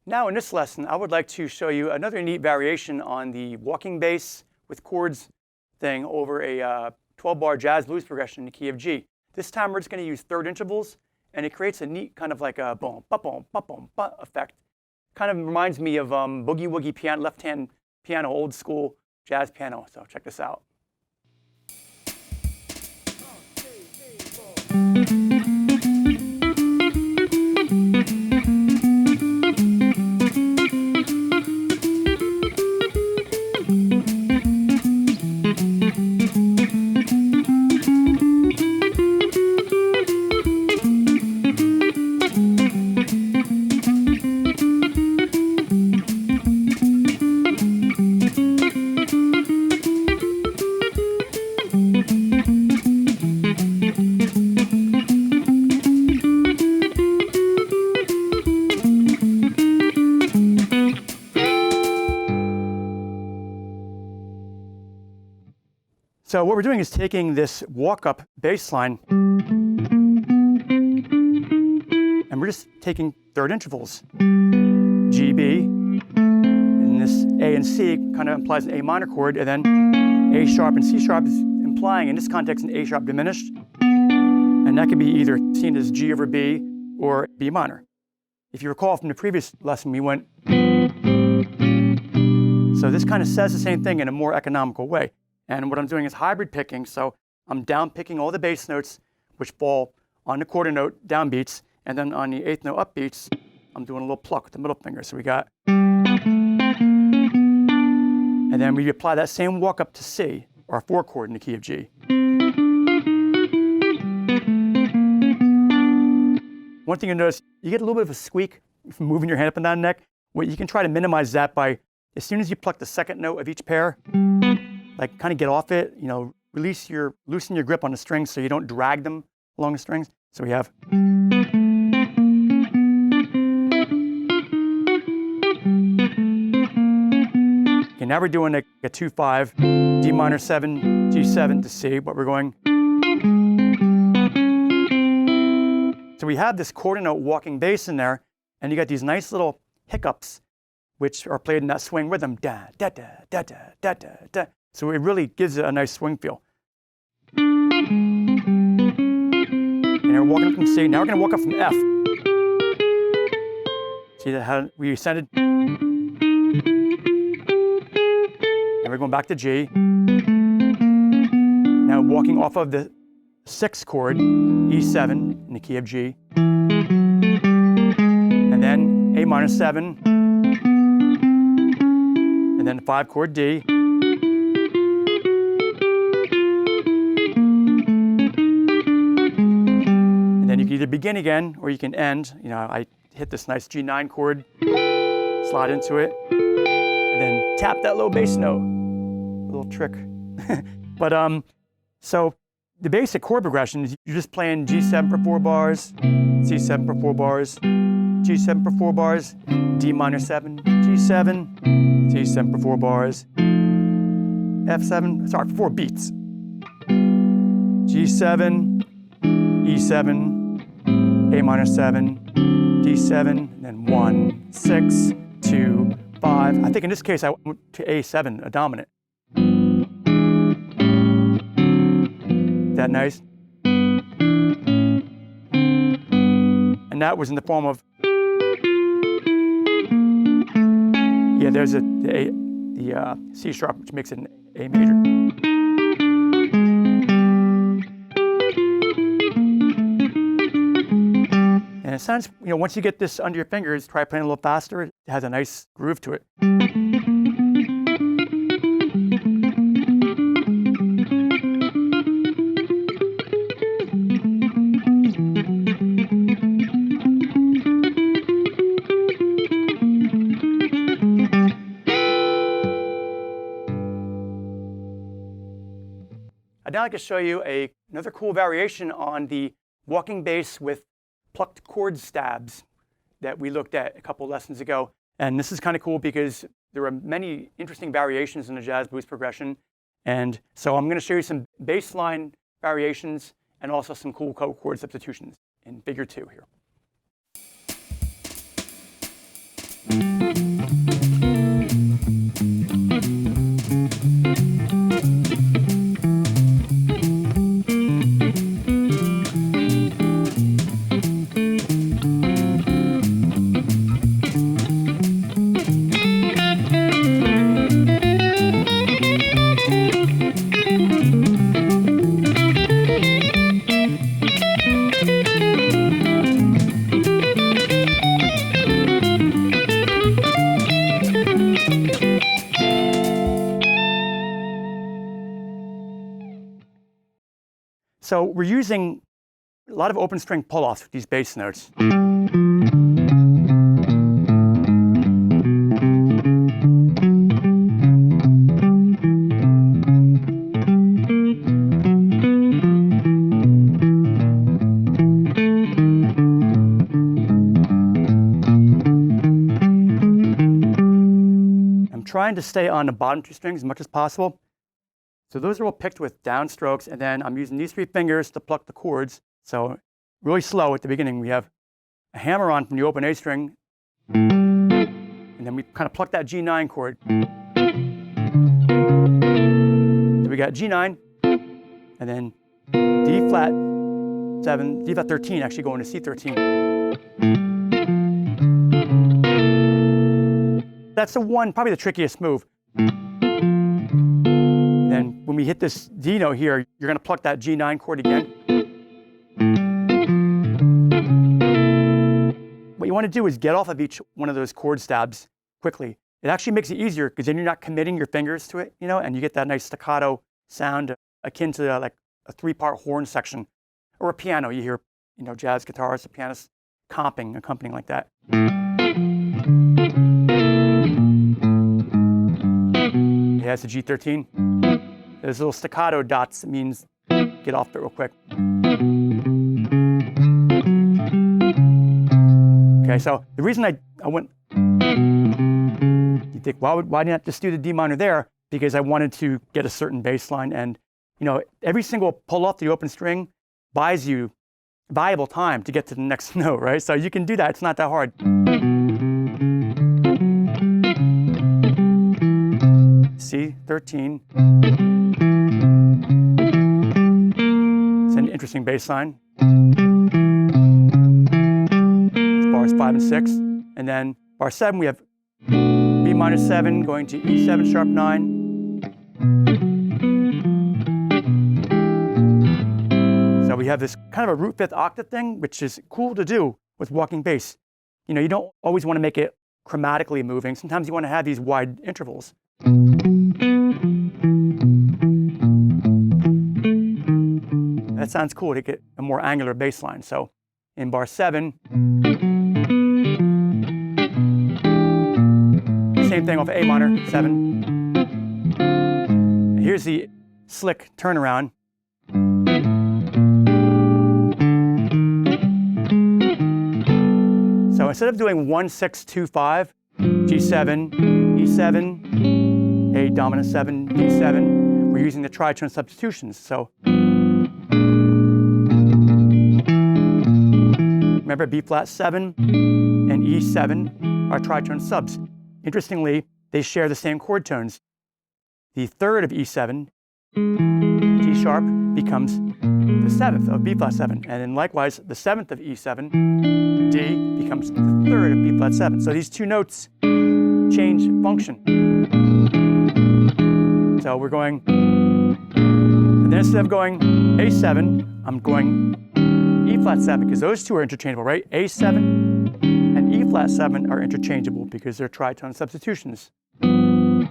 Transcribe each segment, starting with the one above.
Now in this lesson, I would like to show you another neat variation on the walking bass with chords thing over a 12-bar jazz blues progression in the key of G. This time we're just going to use third intervals, and it creates a neat kind of like a boom, ba boom, ba boom, ba effect. Kind of reminds me of boogie woogie piano, left-hand piano, old school jazz piano. So check this out. So what we're doing is taking this walk-up bass line, and we're just taking third intervals. G, B, and this A and C kind of implies an A minor chord, and then A sharp and C sharp is implying, in this context, an A sharp diminished. And that could be either seen as G over B or B minor. If you recall from the previous lesson, we went. So this kind of says the same thing in a more economical way. And what I'm doing is hybrid picking, so I'm down picking all the bass notes which fall on the quarter note downbeats, and then on the eighth note upbeats, I'm doing a little pluck with the middle finger. So we got, and then we apply that same walk up to C, our 4 chord in the key of G. One thing you notice, you get a little bit of a squeak from moving your hand up and down the neck. Well, you can try to minimize that by, as soon as you pluck the second note of each pair, like kind of get off it, loosen your grip on the strings so you don't drag them along the strings. So we have. Okay, now we're doing a 2-5, D minor 7, G7 to C, but we're going. So we have this quarter note walking bass in there, and you got these nice little hiccups, which are played in that swing rhythm, da da da da da da da da. So it really gives it a nice swing feel. And we're walking up from C. Now we're going to walk up from F. See how we ascended? And we're going back to G. Now walking off of the 6th chord, E7 in the key of G. And then A minor 7. And then 5 chord D. You can either begin again or you can end. I hit this nice G9 chord, slide into it, and then tap that low bass note. A little trick. But so the basic chord progression is you're just playing G7 for 4 bars, C7 for 4 bars, G7 for 4 bars, D minor 7, G7, C7 for 4 bars, F7, sorry, for 4 beats. G7, E7, A minor 7, D7, and then 1, 6, 2, 5. I think in this case I went to A7, a dominant. Is that nice? And that was in the form of, yeah, there's the C sharp, which makes it an A major. And it sounds, once you get this under your fingers, try playing a little faster. It has a nice groove to it. I'd now like to show you another cool variation on the walking bass with plucked chord stabs that we looked at a couple lessons ago. And this is kind of cool because there are many interesting variations in the jazz blues progression. And so I'm going to show you some bass line variations and also some cool chord substitutions in figure 2 here. So we're using a lot of open string pull-offs with these bass notes. I'm trying to stay on the bottom two strings as much as possible. So those are all picked with downstrokes, and then I'm using these three fingers to pluck the chords. So really slow at the beginning. We have a hammer on from the open A string, and then we kind of pluck that G9 chord. So we got G9, and then D flat 7, D flat 13 actually going to C13. That's probably the trickiest move. Then when we hit this D note here, you're going to pluck that G9 chord again. What you want to do is get off of each one of those chord stabs quickly. It actually makes it easier because then you're not committing your fingers to it, and you get that nice staccato sound akin to like a 3-part horn section or a piano. You hear, jazz guitarists, pianists accompanying like that. Yeah, it's a G13. There's little staccato dots. It means get off it real quick. Okay, so the reason I went, you think, why didn't I just do the D minor there? Because I wanted to get a certain bass line, and every single pull off the open string buys you valuable time to get to the next note, right? So you can do that. It's not that hard. C13. It's an interesting bass line. It's bars 5 and 6. And then bar 7, we have B minor 7 going to E7 sharp 9. So we have this kind of a root fifth octave thing, which is cool to do with walking bass. You don't always want to make it chromatically moving. Sometimes you want to have these wide intervals. That sounds cool to get a more angular bass line. So in bar 7, same thing off A minor, 7. And here's the slick turnaround. So instead of doing 1, 6, 2, 5, G7, E7, A dominant 7, D7, we're using the tritone substitutions. So remember, B flat 7 and E7 are tritone subs. Interestingly, they share the same chord tones. The third of E7, G sharp, becomes the 7th of B flat 7. And then likewise, the 7th of E7, D, becomes the 3rd of B flat 7. So these two notes change function. So we're going, and then instead of going A7, I'm going E flat 7, because those two are interchangeable, right? A7 and E flat 7 are interchangeable because they're tritone substitutions. And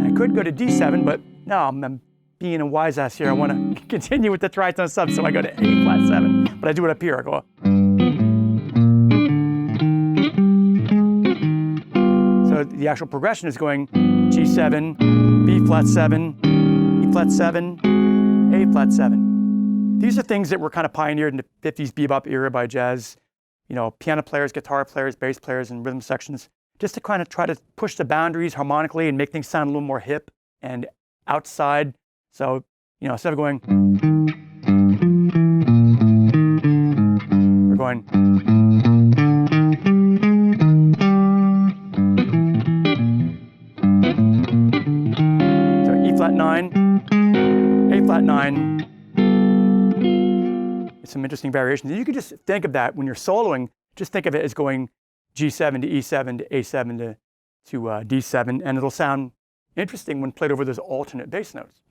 I could go to D7, but no, I'm being a wise ass here. I want to continue with the tritone sub, so I go to A flat 7. But I do it up here. I go. So the actual progression is going G7, B flat 7, E flat 7, A flat 7. These are things that were kind of pioneered in the 50s bebop era by jazz, piano players, guitar players, bass players, and rhythm sections, just to kind of try to push the boundaries harmonically and make things sound a little more hip and outside. So, instead of going, we're going. So E flat 9, A flat 9. Some interesting variations. And you can just think of that when you're soloing, just think of it as going G7 to E7 to A7 to D7, and it'll sound interesting when played over those alternate bass notes.